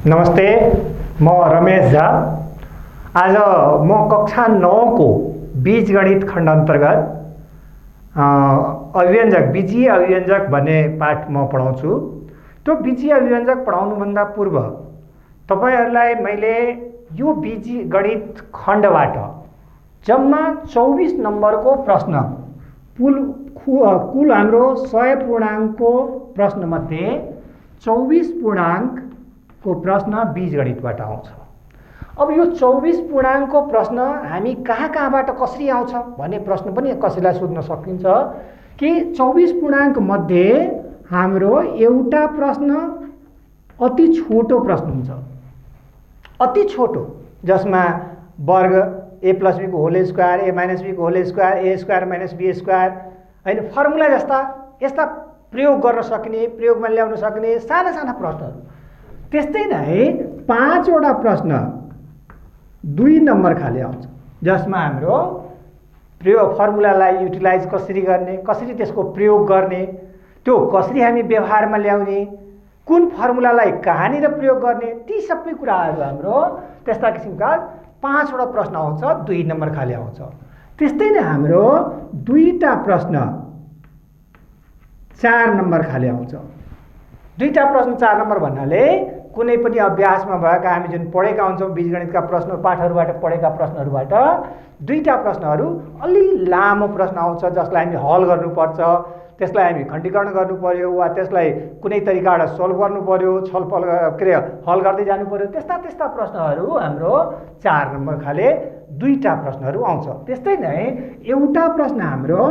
नमस्ते, म रमेश झा। आज म कक्षा 9 को बीजगणित खण्ड अन्तर्गत अभिव्यञ्जक बीजीय अभिव्यञ्जक भन्ने पाठ म पढाउँछु। त्यो बीजीय अभिव्यञ्जक पढाउनुभन्दा पूर्व तपाईहरुलाई मैले यो बीजगणित खण्डबाट जम्मा 24 नम्बरको प्रश्न कुल हाम्रो 100 पूर्णाङ्कको प्रश्नमध्ये 24 पूर्णाङ्कको प्रश्न बीजगणितबाट आउँछ। अब यो 24 पूर्णाङ्कको प्रश्न हामी कहाँबाट कसरी आउँछ भन्ने प्रश्न पनि कसैलाई सोध्न सकिन्छ कि 24 पूर्णाङ्क मध्ये हाम्रो एउटा प्रश्न अति छोटो प्रश्न हुन्छ, अति छोटो, जसमा वर्ग a + b को होल स्क्वायर, a - b को whole square, a square - b square हैन, फर्मुला जस्ता यस्ता प्रयोग गर्न सक्ने, प्रयोगमा ल्याउन सक्ने साना साना प्रश्नहरू। त्यस्तै नै 5 वटा प्रश्न 2 नम्बर खाले आउँछ, जसमा हाम्रो प्रयोग फर्मुलालाई युटिलाइज कसरी गर्ने, कसरी त्यसको प्रयोग गर्ने, त्यो कसरी हामी व्यवहारमा ल्याउने, कुन फर्मुलालाई कहाँनिर प्रयोग गर्ने, ती सबै कुराहरू हाम्रो त्यस्ता किसिमका 5 वटा प्रश्न आउँछ, 2 नम्बर खाले आउँछ। त्यस्तै नै हाम्रो 2टा प्रश्न 4 नम्बर खाले आउँछ। 2टा प्रश्न 4 नम्बर भन्नाले कुनै पनि अभ्यासमा भएका हामी जुन पढेका हुन्छौँ बीजगणितका प्रश्न पाठहरूबाट पढेका प्रश्नहरूबाट 2टा प्रश्नहरू अलि लामो प्रश्न आउँछ, जसलाई हामी हल गर्नुपर्छ, त्यसलाई हामी खण्डीकरण गर्नु पर्यो वा त्यसलाई कुनै तरिकाबाट सोल्भ गर्नु पर्यो, छलफल हल गर्दै जानु पर्यो। त्यस्ता प्रश्नहरू हाम्रो 4 नम्बर खाले 2टा प्रश्नहरू आउँछ। त्यस्तै नै एउटा प्रश्न हाम्रो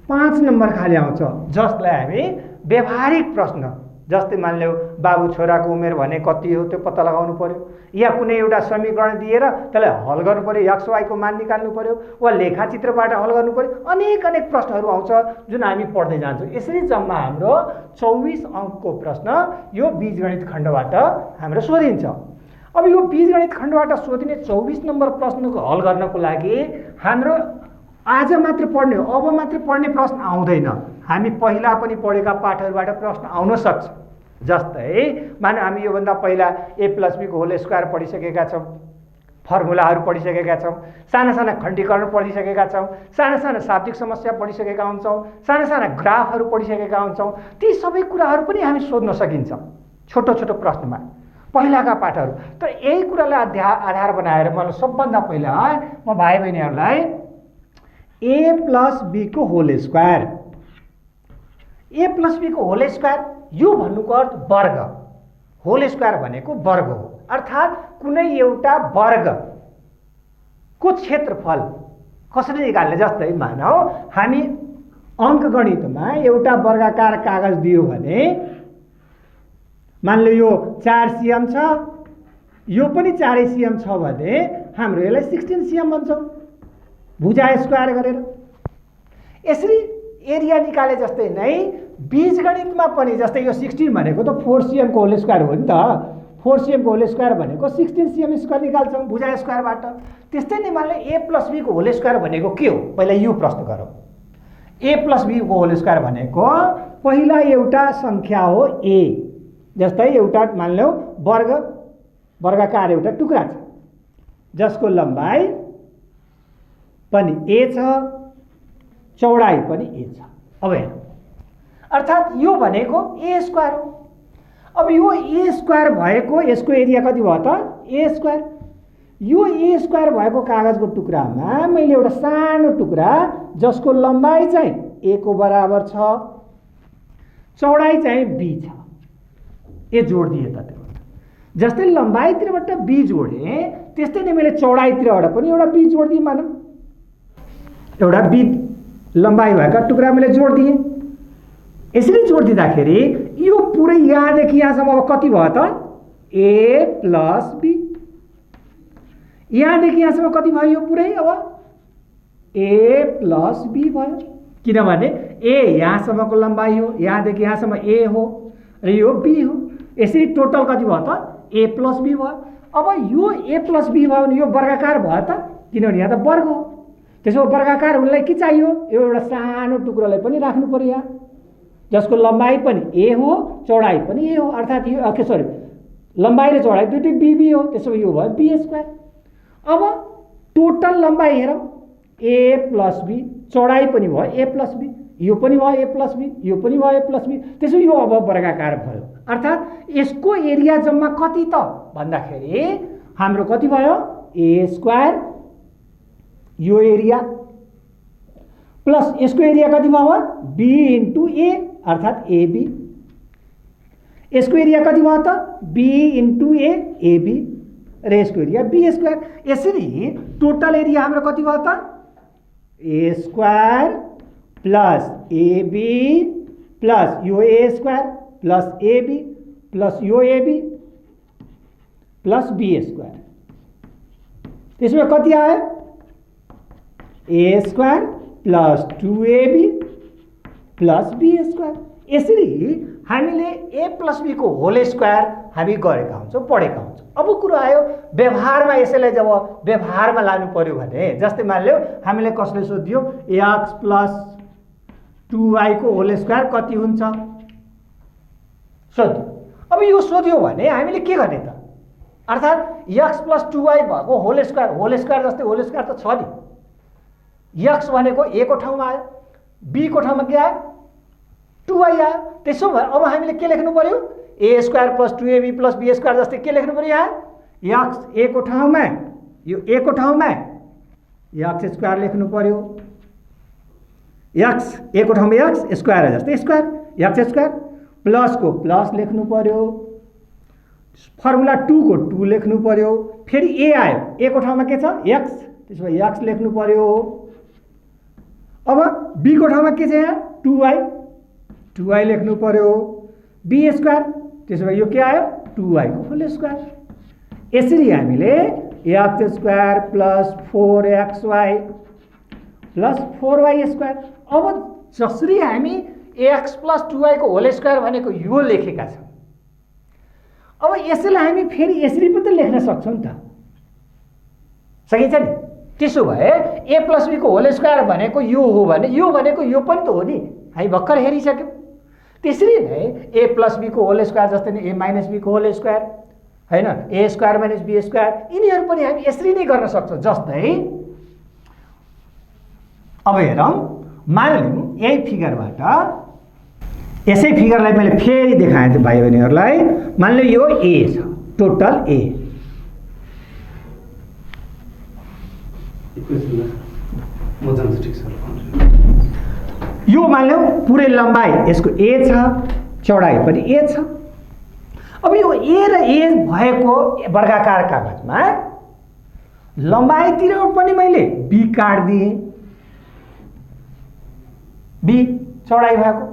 5 नम्बर खाले आउँछ, जसलाई हामी व्यवहारिक प्रश्न, जस्तै मानिलियो बाबु छोराको उमेर भने कति हो त्यो पत्ता लगाउनु पर्यो, या कुनै एउटा समीकरण दिएर त्यसलाई हल गर्नु पर्यो, x y को मान निकाल्नु पर्यो, वा लेखाचित्रबाट हल गर्नु पर्यो। अनेक प्रश्नहरू आउँछ जुन हामी पढ्दै जान्छौँ। यसरी जम्मा हाम्रो 24 अङ्कको प्रश्न यो बीजगणित खण्डबाट हाम्रो सोधिन्छ। अब यो बीजगणित खण्डबाट सोधिने 24 नम्बर प्रश्नको हल गर्नको लागि हाम्रो आज मात्र पढ्ने, अब मात्र पढ्ने प्रश्न आउँदैन। हामी पहिला पनि पढेका पाठहरूबाट प्रश्न आउन सक्छ। जस्तै माने हामी योभन्दा पहिला a + b को होल स्क्वायर पढिसकेका छौँ, फर्मुलाहरू पढिसकेका छौँ, साना साना खण्डीकरण पढिसकेका छौँ, साना साना शाब्दिक समस्या पढिसकेका हुन्छौँ, साना साना ग्राफहरू पढिसकेका हुन्छौँ। ती सबै कुराहरू पनि हामी सोध्न सकिन्छ छोटो छोटो प्रश्नमा पहिलाका पाठहरू। तर यही कुरालाई आधार बनाएर म सबभन्दा पहिला म भाइ बहिनीहरूलाई a + b को होल स्क्वायर, a + b को होल स्क्वायर यो भन्नुको अर्थ वर्ग, होल स्क्वायर भनेको वर्ग हो, अर्थात् कुनै एउटा वर्गको क्षेत्रफल कसरी निकाल्ने। जस्तै मानौ हामी अङ्कगणितमा एउटा वर्गाकार कागज दियो भने, मानिलियो यो 4 cm छ, यो पनि 4 cm छ भने हाम्रो यसलाई 16 cm भन्छौँ भुजा स्क्वायर गरेर। यसरी एरिया निकाले जस्तै नै बीजगणितमा पनि, जस्तै यो 16 भनेको त 4 cm को होल स्क्वायर हो नि त, 4 cm को होल स्क्वायर भनेको 16 cm स्क्वायर निकाल्छौँ भुजा स्क्वायरबाट। त्यस्तै नै मानले a + b को होल स्क्वायर भनेको के हो, पहिला यो प्रश्न गरौँ। a + b को होल स्क्वायर भनेको पहिला एउटा संख्या हो a, जस्तै एउटा मानिलियो वर्गाकार एउटा टुक्रा छ, जसको लम्बाइ पनि a छ, चौडाइ पनि a छ। अब हेर्नु, अर्थात् यो भनेको a स्क्वायर हो। अब यो a स्क्वायर भएको यसको एरिया कति भयो त, a स्क्वायर। यो a स्क्वायर भएको कागजको टुक्रामा मैले एउटा सानो टुक्रा जसको लम्बाइ चाहिँ a को बराबर छ, चौडाइ चाहिँ b छ, ए जोड दिए त। त्यो जस्तै लम्बाइतिरबाट b जोडे, त्यस्तै नै मैले चौडाइतिरबाट पनि एउटा b जोड दिएँ। मानौँ एउटा b लम्बाइ भएका टुक्रा मैले जोड दिएँ। यसरी जोड दिँदाखेरि यो पुरै यहाँदेखि यहाँसम्म अब कति भयो त, a + b। यहाँदेखि यहाँसम्म कति भयो यो पुरै, अब a + b भयो, किनभने a यहाँसम्मको लम्बाइ हो, यहाँदेखि यहाँसम्म a हो र यो b हो। यसरी टोटल कति भयो त, a + b भयो। अब यो a + b भयो भने यो वर्गाकार भयो त, किनभने यहाँ त वर्ग हो। त्यसो वर्गाकार हुनलाई के चाहियो, यो एउटा सानो टुक्रालाई पनि राख्नु पर्यो यहाँ। जसको लम्बाइ पनि ए हो चौडाइ पनि ए हो, अर्थात् यो लम्बाइ र चौडाइ दुइटै बीबी हो, त्यसो भए यो भयो बी स्क्वायर। अब टोटल लम्बाइ हेरौँ, ए प्लस बी, चौडाइ पनि भयो ए प्लस बी, यो पनि भयो ए प्लस बी, यो पनि भयो ए प्लस बी, त्यसो यो अब वर्गाकार भयो। अर्थात् यसको एरिया जम्मा कति त भन्दाखेरि हाम्रो कति भयो ए स्क्वायर, यो एरिया प्लस यसको एरिया कति भयो बी इन्टु ए अर्थात् एबी, यसको एरिया कति भयो त बी इन्टु ए एबी र यसको एरिया बी स्क्वायर। यसरी टोटल एरिया हाम्रो कति भयो त ए स्क्वायर प्लस एबी प्लस यो A square plus AB plus यो एबी प्लस बी स्क्वायर। त्यसमा कति आयो A square plus 2ab plus be square. यसरी हामीले ए प्लस बी को होल स्क्वायर हामी गरेका हुन्छौँ, पढेका हुन्छौँ। अब कुरो आयो व्यवहारमा, यसैलाई जब व्यवहारमा लानु पर्यो भने जस्तै मानिलियो हामीले कसले सोधियो एक्स प्लस 2y को होल स्क्वायर कति हुन्छ सोध्यो। अब यो सोध्यो भने हामीले के गर्ने त, अर्थात् एक्स प्लस 2y भएको होल स्क्वायर जस्तै होल स्क्वायर त छ नि, एक्स भनेको ए को ठाउँमा आयो, बी को ठाउँमा के आयो 2y आयो। त्यसो भए अब हामीले के लेख्नु पर्यो A square plus 2ab plus be square जस्तै के लेख्नु पर्यो यहाँ एक्स ए को ठाउँमा, यो ए को ठाउँमा एक्स स्क्वायर लेख्नु पर्यो, एक्स ए को ठाउँमा एक्स स्क्वायर जस्तै स्क्वायर एक्स स्क्वायर प्लस को प्लस लेख्नु पर्यो, फर्मुला 2 को 2 लेख्नु पर्यो, फेरि ए आयो ए को ठाउँमा के छ एक्स, त्यसो भए एक्स लेख्नु पर्यो। अब बी को ठाउँमा के छ यहाँ 2y लेख्नु पर्यो, बी स्क्वायर त्यसो भए यो के आयो 2y को होल स्क्वायर। यसरी हामीले x square plus 4xy plus 4y square. अब जसरी हामी एक्स प्लस 2y को होल स्क्वायर भनेको यो लेखेका छौँ, अब यसैलाई हामी फेरि यसरी पनि त लेख्न सक्छौँ नि त, सकिन्छ नि। त्यसो भए ए प्लस बी को होल स्क्वायर भनेको यो हो भने यो भनेको यो पनि त हो नि, हामी भर्खर हेरिसक्यौँ। त्यसरी नै ए प्लस बी को होल स्क्वायर जस्तै नै ए माइनस बी को होल स्क्वायर हैन, ए स्क्वायर माइनस बी स्क्वायर, यिनीहरू पनि हामी यसरी नै गर्न सक्छौँ। जस्तै अब हेरौँ, मानिलिउँ यही फिगरबाट, यसै फिगरलाई मैले फेरि देखाएँ थिएँ भाइ बहिनीहरूलाई। मानिलिउँ यो ए छ, टोटल ए, यो मानिलिउँ पुरै लम्बाइ यसको ए छ, चौडाइ पनि ए छ। अब यो ए र ए भएको वर्गाकार कागजमा लम्बाइतिर पनि मैले बी काट्दिएँ, बी चौडाइ भएको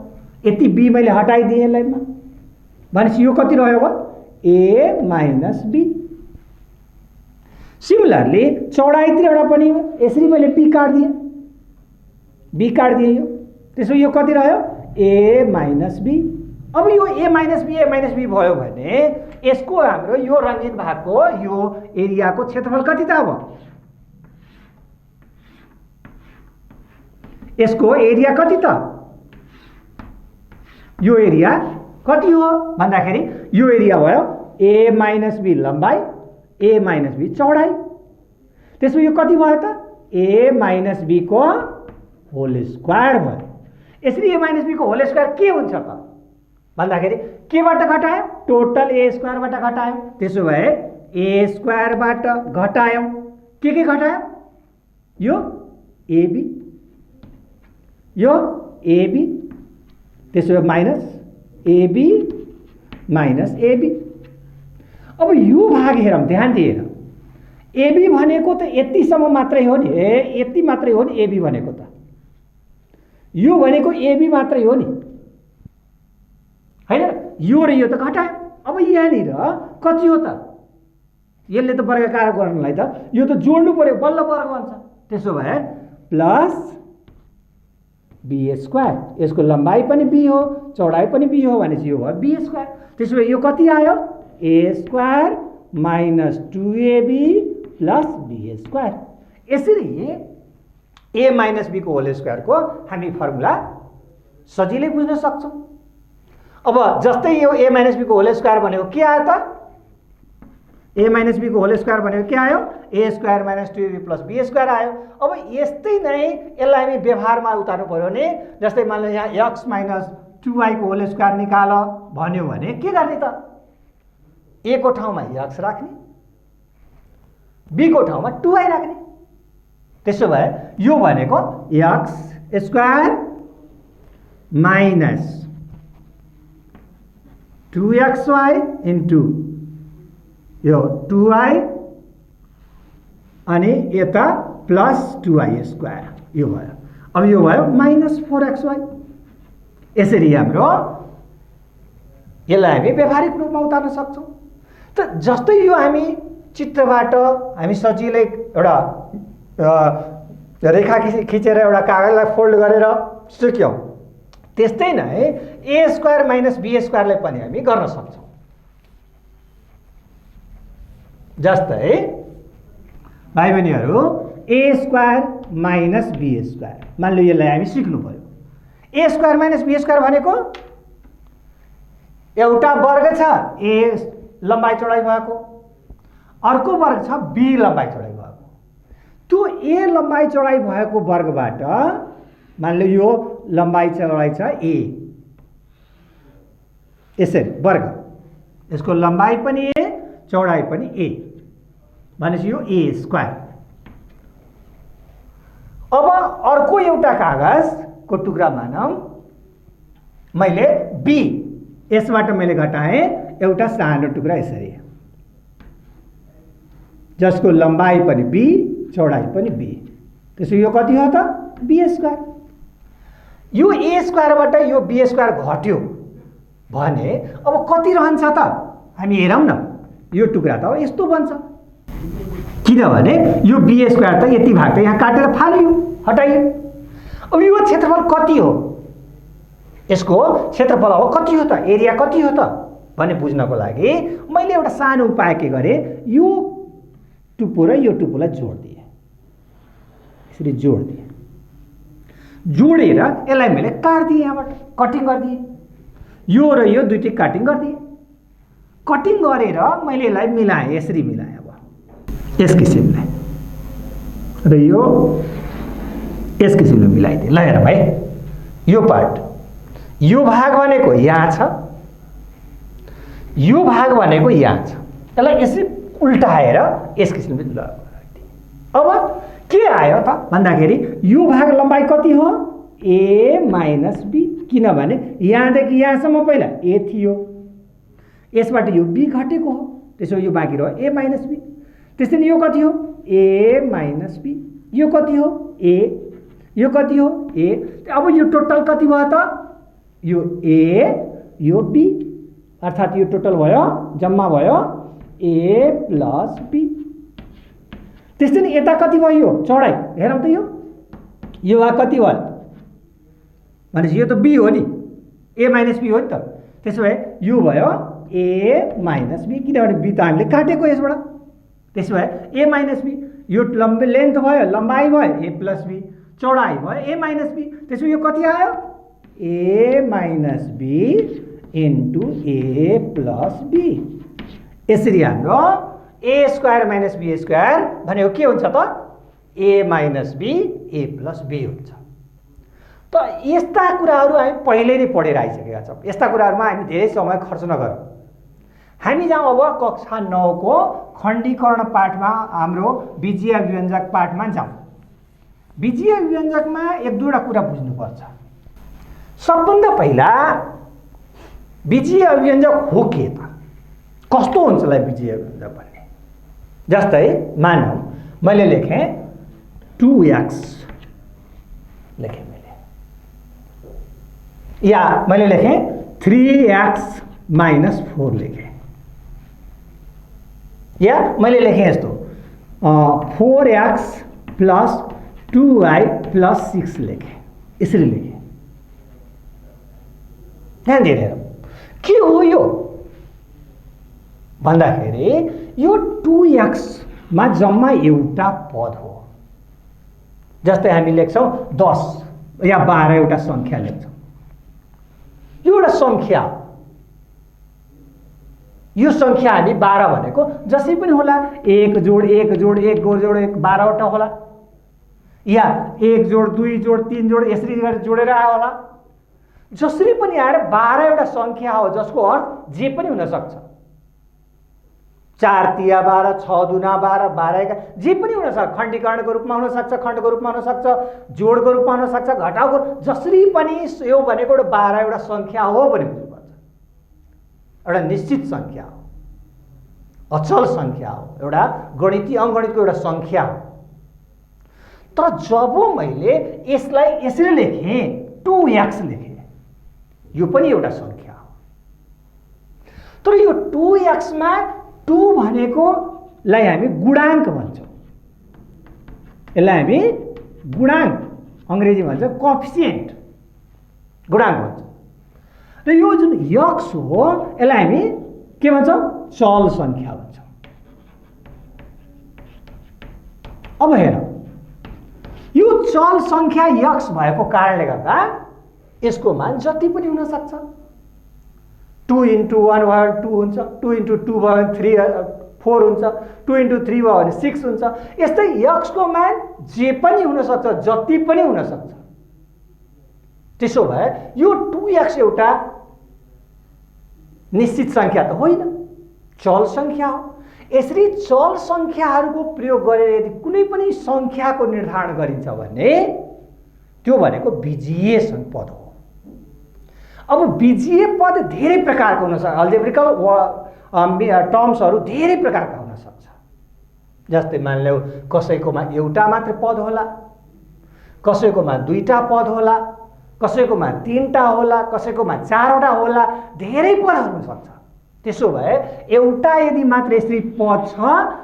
यति बी मैले हटाइदिएँ लाइनमा, भनेपछि यो कति रह्यो अब ए माइनस बी। सिमिलरली चौडाइतिरबाट पनि यसरी मैले बी काट्दिएँ, बी काट्दिएँ यो, त्यसो यो कति रह्यो ए माइनस बी। अब यो ए माइनस बी भयो भने यसको हाम्रो यो रङ्गीन भागको यो एरियाको क्षेत्रफल कति त, अब यसको एरिया कति त, यो एरिया कति हो भन्दाखेरि यो एरिया भयो ए माइनस बी लम्बाइ, ए माइनस बी चौडाइ, त्यसो यो कति भयो त ए माइनस बी को होल स्क्वायर भयो। यसरी ए माइनस बी को होल स्क्वायर के हुन्छ त भन्दाखेरि केबाट घटायो टोटल ए स्क्वायरबाट घटायौँ, त्यसो भए ए स्क्वायरबाट घटायौँ के घटायो यो एबी, यो एबी, त्यसो भए माइनस एबी माइनस एबी। अब यो भाग हेरौँ ध्यान दिएर, एबी भनेको त यतिसम्म मात्रै हो नि, यति मात्रै हो नि एबी भनेको त, यो भनेको एबी मात्रै हो नि हैन, यो र यो त घटायो। अब यहाँनिर कति हो त, यसले त वर्गाकार गर्नलाई त यो त जोड्नु पर्यो, बल्ल वर्ग भन्छ। त्यसो भए प्लस बी स्क्वायर, यसको लम्बाइ पनि बी हो चौडाइ पनि बी हो भनेपछि यो भयो बी स्क्वायर। त्यसो भए यो कति आयो A square minus 2ab plus be square. यसरी ए माइनस बी को होल स्क्वायर को हामी फर्मुला सजिलै बुझ्न सक्छौँ। अब जस्तै यो a माइनस b को होल स्क्वायर भनेको के आयो त? a माइनस b को होल स्क्वायर भनेको के आयो? a square minus 2ab plus b square आयो। अब यस्तै नै यसलाई हामी व्यवहारमा उतार्नु पर्यो भने जस्तै मान लो यहाँ x माइनस 2y को होल स्क्वायर निकाल भन्यो भने के गर्ने त? a को ठाउँमा x राख्ने, b को ठाउँमा 2y राख्ने। त्यसो भए यो भनेको x square minus 2xy into यो 2y अनि यता प्लस 2y स्क्वायर यो भयो। अब यो भयो माइनस 4xy। यसरी हाम्रो यसलाई हामी व्यावहारिक रूपमा उतार्न सक्छौँ। त जस्तै यो हामी चित्रबाट हामी सजिलै एउटा रेखा खिचेर एउटा कागजलाई फोल्ड गरेर सिक्यौँ, त्यस्तै नै a स्क्वायर माइनस b स्क्वायरलाई पनि हामी गर्न सक्छौँ। जस्तै भाइ बहिनीहरू a square minus b square मान लो यसलाई हामी सिक्नु पर्यो। a square minus b square भनेको एउटा वर्ग छ a लम्बाइ चौडाइ भएको, अर्को वर्ग छ b लम्बाइ चौडाइ भएको। त्यो a लम्बाइ चौडाइ भएको वर्गबाट मान लो यो लम्बाइ चौडाइ छ a, यसरी वर्ग, यसको लम्बाइ पनि a चौडाइ पनि a भनेपछि यो a स्क्वायर। अब अर्को एउटा कागजको टुक्रा मानौँ मैले b, यसबाट मैले घटाएँ एउटा सानो टुक्रा यसरी, जसको लम्बाइ पनि b चौडाइ पनि b। त्यसो यो कति हो त? b square. यो a स्क्वायरबाट यो b स्क्वायर घट्यो भने अब कति रहन्छ त? हामी हेरौँ न, यो टुक्रा त यस्तो बन्छ, किनभने यो b स्क्वायर त यति भाग त यहाँ काटेर फालियो, हटाइयो। अब यो क्षेत्रफल कति हो? यसको क्षेत्रफल हो कति हो त? एरिया कति हो त भन्ने बुझ्नको लागि मैले एउटा सानो उपाय के गरेँ, यो टुप्पो र यो टुप्पोलाई जोडिदिएँ, यसरी जोडिदिएँ, जोडेर यसलाई मैले काट्दिएँ, यहाँबाट कटिङ गरिदिएँ, यो र यो दुईटै कटिङ गरिदिएँ। कटिङ गरेर मैले यसलाई मिलाएँ, यसरी मिलाएँ। अब यस किसिमले र यो यस किसिमले मिलाइदिएँ। ल हेर भाइ, यो पार्ट, यो भाग भनेको यहाँ छ, यो भाग भनेको यहाँ छ, यसलाई यसरी उल्टाएर यस किसिमले लगाइदिएँ। अब के आयो त भन्दाखेरि यो भाग लम्बाइ कति हो? a माइनस b, किनभने यहाँदेखि यहाँसम्म पहिला a थियो, यसबाट यो b घटेको हो, त्यसो यो बाँकी रह्यो a माइनस b। त्यसैले यो कति हो? a minus b। यो कति हो? a। यो कति हो? a। अब यो टोटल कति भयो त? यो a यो b, अर्थात् यो टोटल भयो, जम्मा भयो a प्लस b। त्यस्तै नै यता कति भयो? यो चौडाइ हेरौँ त, यो भाग कति भयो भनेपछि यो त b हो नि, a माइनस b हो नि त। त्यसो भए यो भयो a माइनस b, किनभने b त हामीले काटेको यसबाट। त्यसो भए a माइनस b, यो लम्बे लेन्थ भयो, लम्बाइ भयो a प्लस b, चौडाइ भयो a माइनस b। त्यसो यो कति आयो? a minus b into a plus b। यसरी हाम्रो a square minus b square भनेको के हुन्छ त? a minus b a plus b हुन्छ। त यस्ता कुराहरू हामी पहिले नै पढेर आइसकेका छौँ। यस्ता कुराहरूमा हामी धेरै समय खर्च नगरौँ। हामी जाउँ अब कक्षा 9 को खण्डीकरण पाठमा, हाम्रो बीजीय व्यञ्जक पाठमा जाउँ। बीजीय व्यञ्जकमा एक दुईवटा कुरा बुझ्नुपर्छ। सबभन्दा पहिला बीजीय व्यञ्जक हो के त? कस्तो हुन्छ होला बीजीय व्यञ्जक भन्ने? जस्तै मानौँ मैले लेखेँ 2x लेखेँ मैले, या मैले लेखेँ 3x माइनस 4 लेखेँ, या मैले लेखेँ यस्तो 4x प्लस 2y प्लस 6 लेखेँ, यसरी लेखेँ। ध्यान दिएर हेरौँ के हो यो भन्दाखेरि यो 2x मा जम्मा एउटा पद हो। जस्तै हामी लेख्छौँ 10 या 12 एउटा सङ्ख्या लेख्छौँ, यो एउटा सङ्ख्या हो। यो सङ्ख्या हामी 12 भनेको जसै पनि होला, 1 जोड 1 जोड 1 जोड 1 12वटा होला, या 1 जोड 2 जोड 3 जोड यसरी गरेर जोडेर आयो होला। जसरी पनि आएर 12 एउटा सङ्ख्या हो जसको अर्थ जे पनि हुन सक्छ। 4 तिया 12, 6 दुना 12, 12 एका जे पनि हुन सक्छ। खण्डीकरणको रूपमा हुन सक्छ, खण्डको रूपमा हुन सक्छ, जोडको रूपमा हुन सक्छ, घटाउको, जसरी पनि यो भनेको एउटा 12 एउटा सङ्ख्या हो भने बुझ्नुपर्छ। एउटा निश्चित सङ्ख्या हो, अचल सङ्ख्या हो, एउटा गणितीय अङ्कगणितको एउटा सङ्ख्या हो। तर जब मैले यसलाई यसरी लेखेँ 2x लेखेँ, यो पनि एउटा सङ्ख्या हो। तर यो 2x मा 2 भनेकोलाई हामी गुणाङ्क भन्छौँ। यसलाई हामी गुणाङ्क, अङ्ग्रेजी भन्छ कोएफिसिएन्ट, गुणाङ्क भन्छौँ। र यो जुन x हो यसलाई हामी के भन्छौँ? चल सङ्ख्या भन्छौँ। अब हेर, यो चल सङ्ख्या x भएको कारणले गर्दा यसको मान जति पनि हुन सक्छ। 2 × 1 भयो भने 2 हुन्छ, 2 × 2 भयो भने 4 हुन्छ, 2 × 3 भयो भने 6 हुन्छ। यस्तै x को मान जे पनि हुन सक्छ, जति पनि हुन सक्छ। त्यसो भए यो 2x एउटा निश्चित सङ्ख्या त होइन, चल सङ्ख्या हो। यसरी चल सङ्ख्याहरूको प्रयोग गरेर यदि कुनै पनि सङ्ख्याको निर्धारण गरिन्छ भने त्यो भनेको बीजीय पद हो। अब बीजीय पद धेरै प्रकारको हुन सक्छ। अल्जेब्रिकल टर्म्सहरू धेरै प्रकारका हुन सक्छ। जस्तै मानिलिऊ कसैकोमा एउटा मात्र पद होला, कसैकोमा 2टा पद होला, कसैकोमा 3टा होला, कसैकोमा 4वटा होला, धेरै पदहरू हुन सक्छ। त्यसो भए एउटा यदि मात्र यसरी पद छ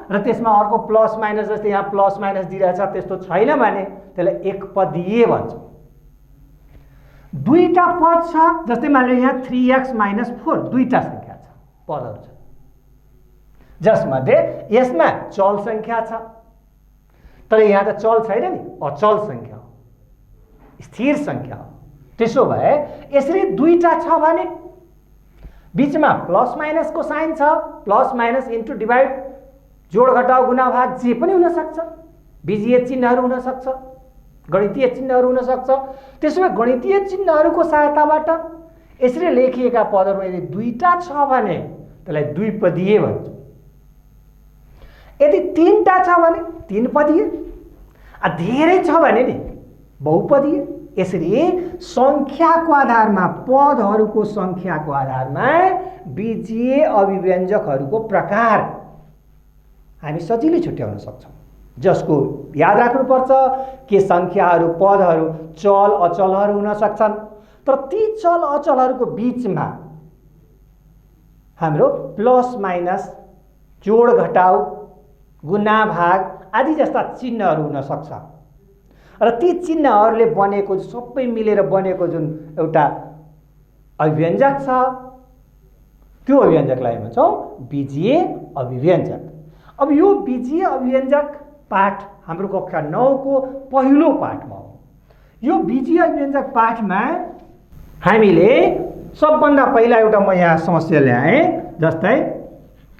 र त्यसमा अर्को प्लस माइनस, जस्तै यहाँ प्लस माइनस दिइरहेछ, त्यस्तो छैन भने त्यसलाई एकपदीय भन्छौँ। 2टा पद छ, जस्तै मानिलिऊ यहाँ 3x - 4 2टा सङ्ख्या छ, पदहरू छ, जसमध्ये यसमा चल सङ्ख्या छ, तर यहाँ त चल छैन नि, अचल सङ्ख्या हो, स्थिर सङ्ख्या हो। त्यसो भए यसरी 2टा छ भने बीचमा प्लस माइनसको साइन छ, प्लस माइनस इन्टु डिभाइड, जोड घटाउ गुणा भाग जे पनि हुन सक्छ। बीजीय चिन्हहरू हुन सक्छ, गणितीय चिन्हहरू हुन सक्छ। त्यसो भए गणितीय चिन्हहरूको सहायताबाट यसरी लेखिएका पदहरू यदि 2टा छ भने त्यसलाई द्विपदीय भन्छौँ। यदि 3टा छ भने 3 पदीय, धेरै छ भने नि बहुपदीय। यसरी सङ्ख्याको आधारमा, पदहरूको सङ्ख्याको आधारमा बीजीय अभिव्यञ्जकहरूको प्रकार हामी सजिलै छुट्याउन सक्छौँ। जसको याद राख्नुपर्छ के सङ्ख्याहरू, पदहरू चल अचलहरू हुन सक्छन्, तर ती चल अचलहरूको बीचमा हाम्रो प्लस माइनस, जोड घटाउ, गुणा भाग आदि जस्ता चिन्हहरू हुन सक्छ। र ती चिन्हहरूले बनेको, सबै मिलेर बनेको जुन एउटा अभिव्यञ्जक छ, त्यो अभिव्यञ्जकलाई भन्छौँ बीजीय अभिव्यञ्जक। अब यो बीजीय अभिव्यञ्जक पाठ हाम्रो कक्षा 9 को पहिलो पाठमा हो। यो बीजीय अभिव्यञ्जक पाठमा हामीले सबभन्दा पहिला एउटा म यहाँ समस्या ल्याएँ। जस्तै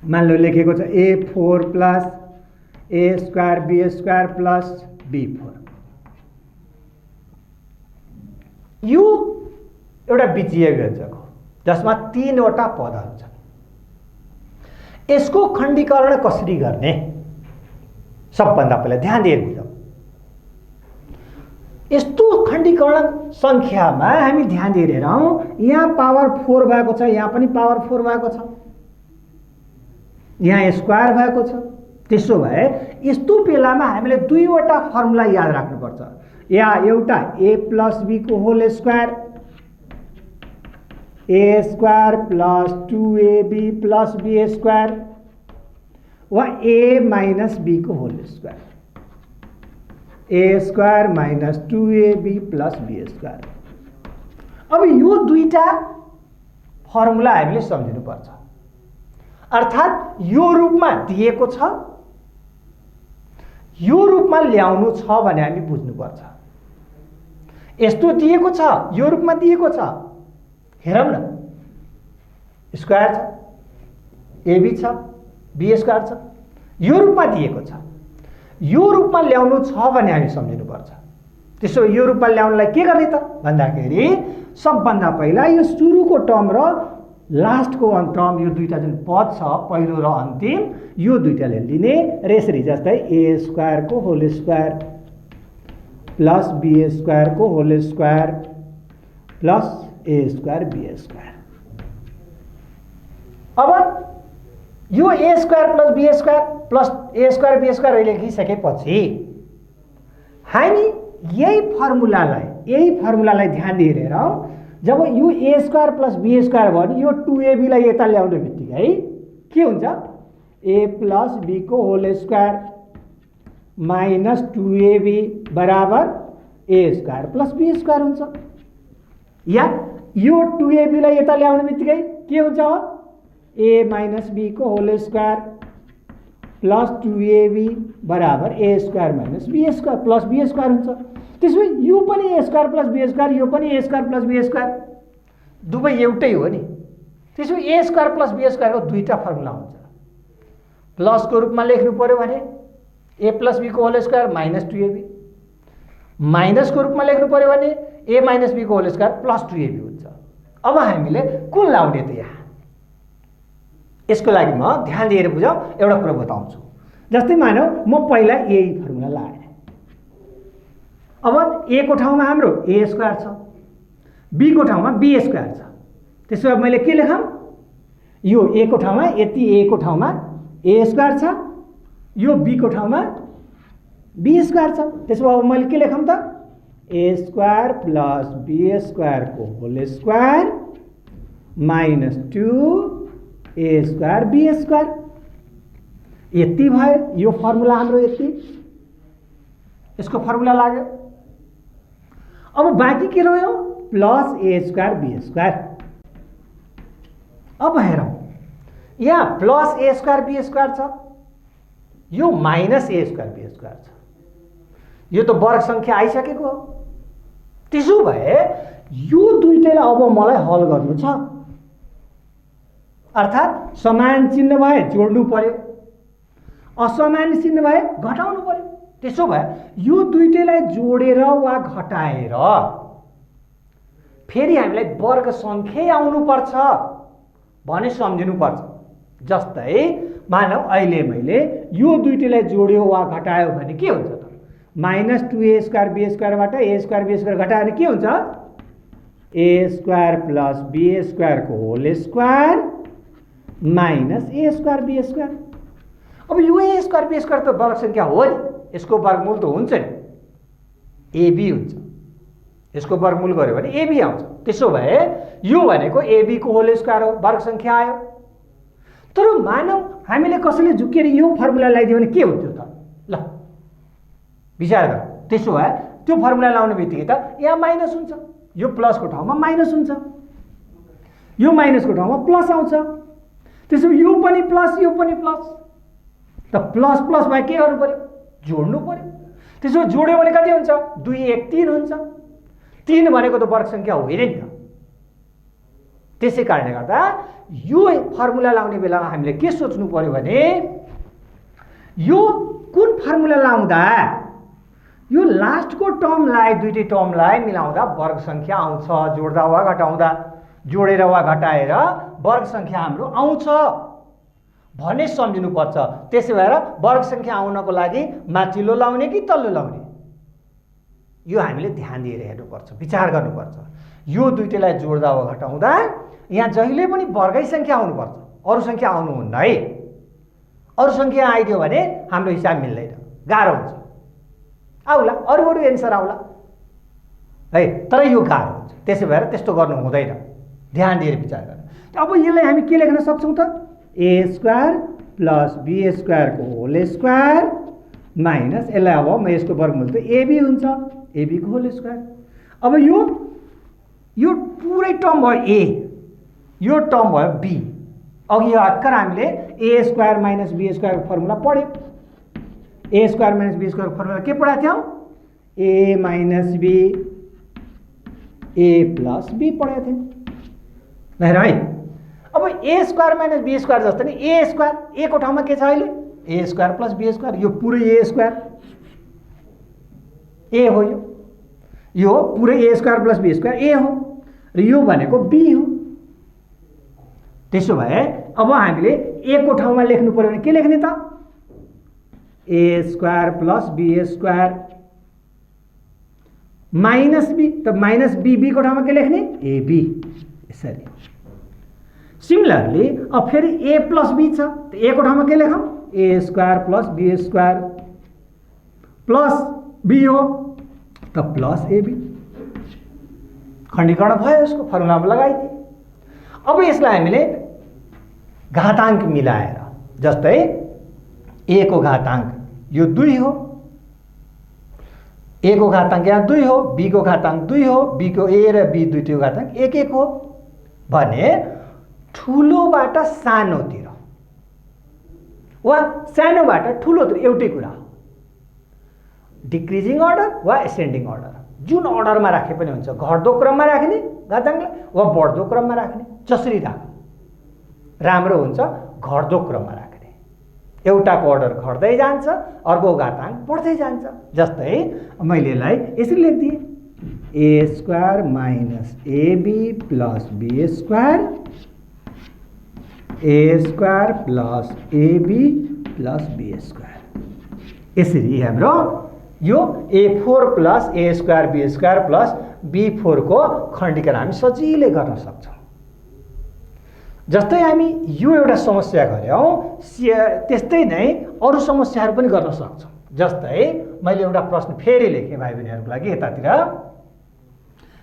मानिलिऊ लेखेको छ a4 + a² b² + b4। यो एउटा बीजीय अभिव्यञ्जक हो जसमा 3वटा पदहरू छन्। यसको खण्डीकरण कसरी गर्ने सबभन्दा पहिला ध्यान दिएर बुझौँ। यस्तो खण्डीकरण सङ्ख्यामा हामी ध्यान दिएर हेरौँ। यहाँ पावर 4 भएको छ, यहाँ पनि पावर 4 भएको छ, यहाँ स्क्वायर भएको छ। त्यसो भए यस्तो बेलामा हामीले 2वटा फर्मुला याद राख्नुपर्छ। या एउटा a + b को whole square, a² + 2ab + b² वा a - b को whole square, a² - 2ab + b²। अब यो दुईटा फर्मुला हामीले सम्झिनुपर्छ। अर्थात् यो रूपमा दिएको छ, यो रूपमा ल्याउनु छ भने हामी बुझ्नुपर्छ। यस्तो दिएको छ, यो रूपमा दिएको छ, हेरौँ न, स्क्वायर छ, एबी छ, बी स्क्वायर छ, यो रूपमा दिएको छ। यो रूपमा ल्याउनु छ भने हामी सम्झिनुपर्छ। त्यसो यो रूपमा ल्याउनलाई के गर्ने त भन्दाखेरि सबभन्दा पहिला यो सुरुको टर्म र लास्टको टर्म, यो दुईटा जुन पद छ पहिलो र अन्तिम, यो दुईटाले लिने र यसरी जस्तै ए स्क्वायरको होल स्क्वायर प्लस बी स्क्वायरको whole square plus A square be square. अब यो A square plus be square plus A square be square लेखिसकेपछि हामी यही फर्मुलालाई ध्यान दिएर हेरौँ। जब यो A square plus be square भयो भने यो 2ab यता ल्याउने बित्तिकै के हुन्छ, ए प्लस बी को होल स्क्वायर माइनस 2ab बराबर A square plus be square हुन्छ। या यो 2ab यता ल्याउने बित्तिकै के हुन्छ, ए माइनस बी को होल स्क्वायर प्लस 2ab बराबर A square minus B square plus be square हुन्छ। त्यसो यो पनि A square plus be square, यो पनि A square plus be square, दुवै एउटै हो नि। त्यसो ए स्क्वायर प्लस बी स्क्वायरको दुईटा फर्मुला हुन्छ। प्लसको रूपमा लेख्नु पर्यो भने ए प्लस बी को होल स्क्वायर माइनस 2ab, माइनसको रूपमा लेख्नु पर्यो भने ए माइनस बी को होल स्क्वायर प्लस 2ab हुन्छ। अब हामीले कुन लाउने त यहाँ, यसको लागि म ध्यान दिएर बुझौँ, एउटा कुरा बताउँछु। जस्तै मानौ म पहिला यही फर्मुला लाएँ। अब ए को ठाउँमा हाम्रो ए स्क्वायर छ, बी को ठाउँमा बी स्क्वायर छ। त्यसो भए मैले के लेखौँ, यो ए को ठाउँमा यति ए को ठाउँमा ए स्क्वायर छ, यो बी को ठाउँमा बी स्क्वायर छ। त्यसो भए मैले के लेखौँ त, ए स्क्वायर प्लस बी स्क्वायर को whole square minus 2 a square be square. यति भयो, यो फर्मुला हाम्रो यति, यसको फर्मुला लाग्यो। अब बाँकी के रह्यो, plus A square be square. अब हेरौँ, यहाँ plus A square be square छ, यो minus A square be square छ। यो त वर्ग सङ्ख्या आइसकेको हो। त्यसो भए यो दुईटैलाई अब मलाई हल गर्नु छ, अर्थात् समान चिन्ह भए जोड्नु पर्यो, असमान चिन्ह भए घटाउनु पर्यो। त्यसो भए यो दुईटैलाई जोडेर वा घटाएर फेरि हामीलाई वर्ग सङ्ख्या आउनुपर्छ भने सम्झिनुपर्छ। जस्तै मानौ अहिले मैले यो दुईटैलाई जोड्यो वा घटायो भने के हुन्छ त, माइनस 2a स्क्वायर बी स्क्वायरबाट ए स्क्वायर बी स्क्वायर घटायो भने के हुन्छ, A square plus be square को whole square minus A square be square. अब यो ए स्क्वायर बी स्क्वायर त वर्ग सङ्ख्या हो नि, यसको वर्गमूल त हुन्छ नि, एबी हुन्छ। यसको वर्गमूल गर्यो भने एबी आउँछ। त्यसो भए यो भनेको एबी को होल स्क्वायर हो, वर्ग सङ्ख्या आयो। तर मानौ हामीले कसैले झुकेर यो फर्मुला लगाइदियो भने के हुन्थ्यो त, ल विचार गर। त्यसो भए त्यो फर्मुला लाउने बित्तिकै त यहाँ माइनस हुन्छ, यो प्लसको ठाउँमा माइनस हुन्छ, यो माइनसको ठाउँमा प्लस आउँछ। त्यसो भए यो पनि प्लस यो पनि प्लस, त प्लस प्लस भए के गर्नु पर्यो, जोड्नु पर्यो। त्यसो जोड्यो भने कति हुन्छ, 2 1 3 हुन्छ। 3 भनेको त वर्ग सङ्ख्या होइन नि त। त्यसै कारणले गर्दा यो फर्मुला लाउने बेलामा हामीले के सोच्नु पर्यो भने यो कुन फर्मुला लाउँदा यो लास्टको टर्मलाई, दुईटै टर्मलाई मिलाउँदा वर्ग सङ्ख्या आउँछ, जोड्दा वा घटाउँदा, जोडेर वा घटाएर वर्ग सङ्ख्या हाम्रो आउँछ भन्ने सम्झिनुपर्छ। त्यसै भएर वर्ग सङ्ख्या आउनको लागि माथिल्लो लाउने कि तल्लो लाउने, यो हामीले ध्यान दिएर हेर्नुपर्छ, विचार गर्नुपर्छ। यो दुईटैलाई जोड्दा वा घटाउँदा यहाँ जहिले पनि वर्गै सङ्ख्या आउनुपर्छ, अरू सङ्ख्या आउनुहुन्न है। अरू सङ्ख्या आइदियो भने हाम्रो हिसाब मिल्दैन, गाह्रो हुन्छ। आउला अरू एन्सर आउला है, तर यो गाह्रो हुन्छ। त्यसै भएर त्यस्तो गर्नु हुँदैन, ध्यान दिएर विचार गर्नु। अब यसलाई हामी के लेख्न सक्छौँ त, ए स्क्वायर प्लस बी स्क्वायर को होल स्क्वायर माइनस, यसलाई अब म यसको वर्गमूल त एबी हुन्छ, एबी को होल स्क्वायर। अब यो पुरै टर्म भयो ए, यो टर्म भयो बी। अघि भर्खर हामीले ए स्क्वायर माइनस बी स्क्वायरको फर्मुला पढ्यौँ। ए स्क्वायर माइनस बी स्क्वायरको फर्मुला के पढाएको थियौँ, A minus B A plus B पढाएको थियौँ। हेर है। अब ए स्क्वायर माइनस बी स्क्वायर जस्तो नि ए स्क्वायर, ए को ठाउँमा के छ अहिले ए स्क्वायर प्लस बी स्क्वायर, यो पुरै ए स्क्वायर ए हो, यो पुरै ए स्क्वायर प्लस बी स्क्वायर ए हो र यो भनेको बी हो। त्यसो भए अब हामीले ए को ठाउँमा लेख्नु पर्यो भने के लेख्ने त ए square plus be square minus B, त माइनस बी, बी को ठाउँमा के लेख्ने ए बी, यसरी। सिमिलरली अब फेरि ए प्लस बी छ, त ए को ठाउँमा के लेखौँ A square plus be square plus B हो त प्लस एबी, खण्डीकरण भयो, यसको फर्मुलामा लगाइदिए। अब यसलाई हामीले घाताङ्क मिलाएर, जस्तै ए को घाताङ्क यो 2 हो, ए को घाताङ्क यहाँ 2 हो, बी को घाताङ्क 2 हो, बी को ए र बी दुईटैको घाताङ्क 1 हो भने ठुलोबाट सानोतिर वा सानोबाट ठुलोतिर एउटै कुरा हो, डिक्रिजिङ अर्डर वा एसेन्डिङ अर्डर, जुन अर्डरमा राखे पनि हुन्छ, घट्दो क्रममा राख्ने घाताङ्कलाई वा बढ्दो क्रममा राख्ने, जसरी राख्नु राम्रो हुन्छ, घट्दो क्रममा राख्ने। एउटाको अर्डर घट्दै जान्छ, अर्को घाताङ्क बढ्दै जान्छ। जस्तै मैले यसलाई यसरी लेखिदिएँ A square minus AB plus be square, A square plus AB plus be square. यसरी हाम्रो यो A4 plus A square be square plus B4 को खण्डीकरण हामी सजिलै गर्न सक्छौँ। जस्तै हामी यो एउटा समस्या गऱ्यौँ, त्यस्तै नै अरू समस्याहरू पनि गर्न सक्छौँ। जस्तै मैले एउटा प्रश्न फेरि लेखेँ भाइ बहिनीहरूको लागि यतातिर,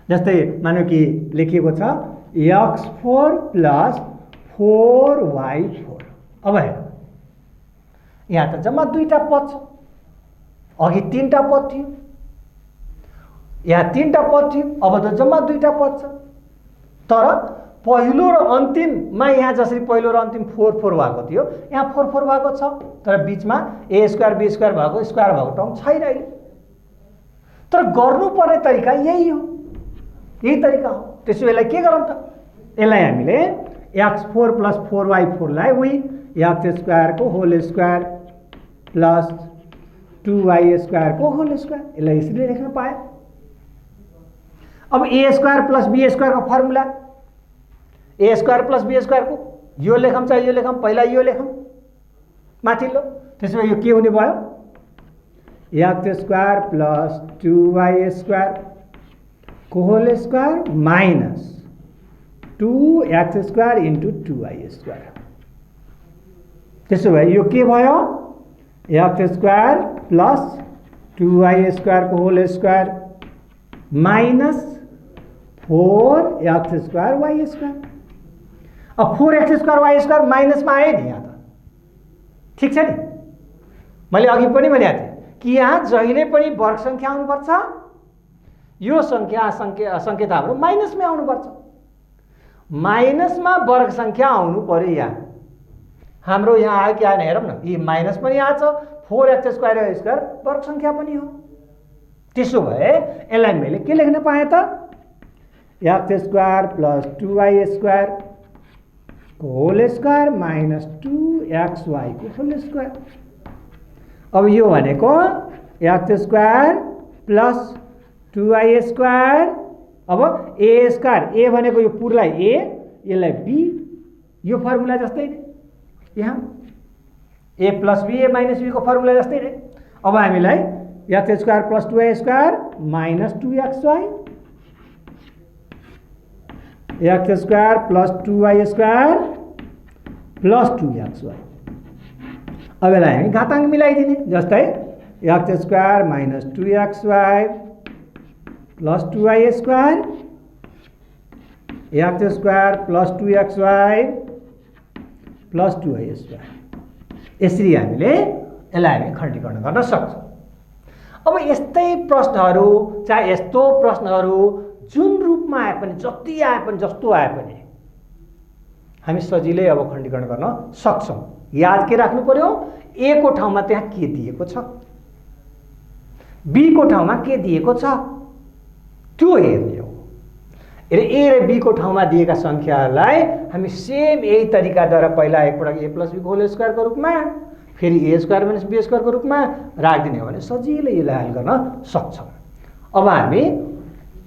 जस्तै मानौँ कि लेखिएको छ x4 प्लस 4y4। अब हेर यहाँ त जम्मा 2टा पद छ, अघि 3टा पद थियो, यहाँ 3टा पद थियो, अब त जम्मा 2टा पद छ। तर पहिलो र अन्तिममा यहाँ जसरी पहिलो र अन्तिम 4 4 भएको थियो, यहाँ 4 4 भएको छ, तर बिचमा ए स्क्वायर बी स्क्वायर भएको स्क्वायर भएको टर्म छैन अहिले। तर गर्नुपर्ने तरिका यही हो, यही तरिका हो। त्यसो यसलाई के गरौँ त, यसलाई हामीले x4 प्लस 4y4 लाई उही x स्क्वायर को whole square plus 2y square को होल स्क्वायर, यसलाई यसरी लेख्न पाए। अब ए स्क्वायर प्लस बी स्क्वायर को formula, a square plus be square को यो लेखौँ चाहे यो लेखौँ, पहिला यो लेखौँ माथिल्लो, त्यसो भए यो के हुने भयो x square plus 2y square को whole square minus 2x square into 2y square. त्यसो भए यो के भयो x square plus 2y square को whole square minus 4x square y square. अब 4x स्क्वायर y स्क्वायर माइनसमा आयो नि यहाँ त, ठिक छ नि। मैले अघि पनि भनेको थिएँ कि यहाँ जहिले पनि वर्ग सङ्ख्या आउनुपर्छ, यो सङ्केत हाम्रो माइनसमै आउनुपर्छ। माइनसमा वर्ग सङ्ख्या आउनु पर्यो। यहाँ हाम्रो यहाँ आयो कि आएन हेरौँ न, यी माइनस पनि आएको छ, 4x स्क्वायर स्क्वायर वर्ग सङ्ख्या पनि हो। त्यसो भए यसलाई मैले के लेख्न पाएँ त x square plus 2y square को होल स्क्वायर माइनस 2xy को होल स्क्वायर। अब यो भनेको x square plus 2y square, अब ए स्क्वायर, ए भनेको यो पुरलाई ए, यसलाई बी, यो फर्मुला जस्तै नै यहाँ A plus B A minus B को फर्मुला जस्तै नै। अब हामीलाई x square plus 2y square minus 2xy, x square plus 2y square plus 2xy। अब यसलाई हामी घाताङ्क मिलाइदिने, जस्तै x square minus 2xy plus 2y square, x square plus 2xy plus 2y square. यसरी हामीले यसलाई हामी खण्डीकरण गर्न सक्छौँ। अब यस्तै प्रश्नहरू, चाहे यस्तो प्रश्नहरू जुन रूपमा आए पनि, जति आए पनि, जस्तो आए पनि हामी सजिलै अब खण्डीकरण गर्न सक्छौँ। याद के राख्नु पर्यो, ए को ठाउँमा त्यहाँ के दिएको छ, बी को ठाउँमा के दिएको छ त्यो हेर्ने हो। ए र बी को ठाउँमा दिएका सङ्ख्याहरूलाई हामी सेम यही तरिकाद्वारा पहिला एकपटक ए प्लस बीको होल स्क्वायरको रूपमा फेरि ए स्क्वायर माइनस बी स्क्वायरको रूपमा राखिदिने हो भने सजिलै यसलाई हल गर्न सक्छौँ। अब हामी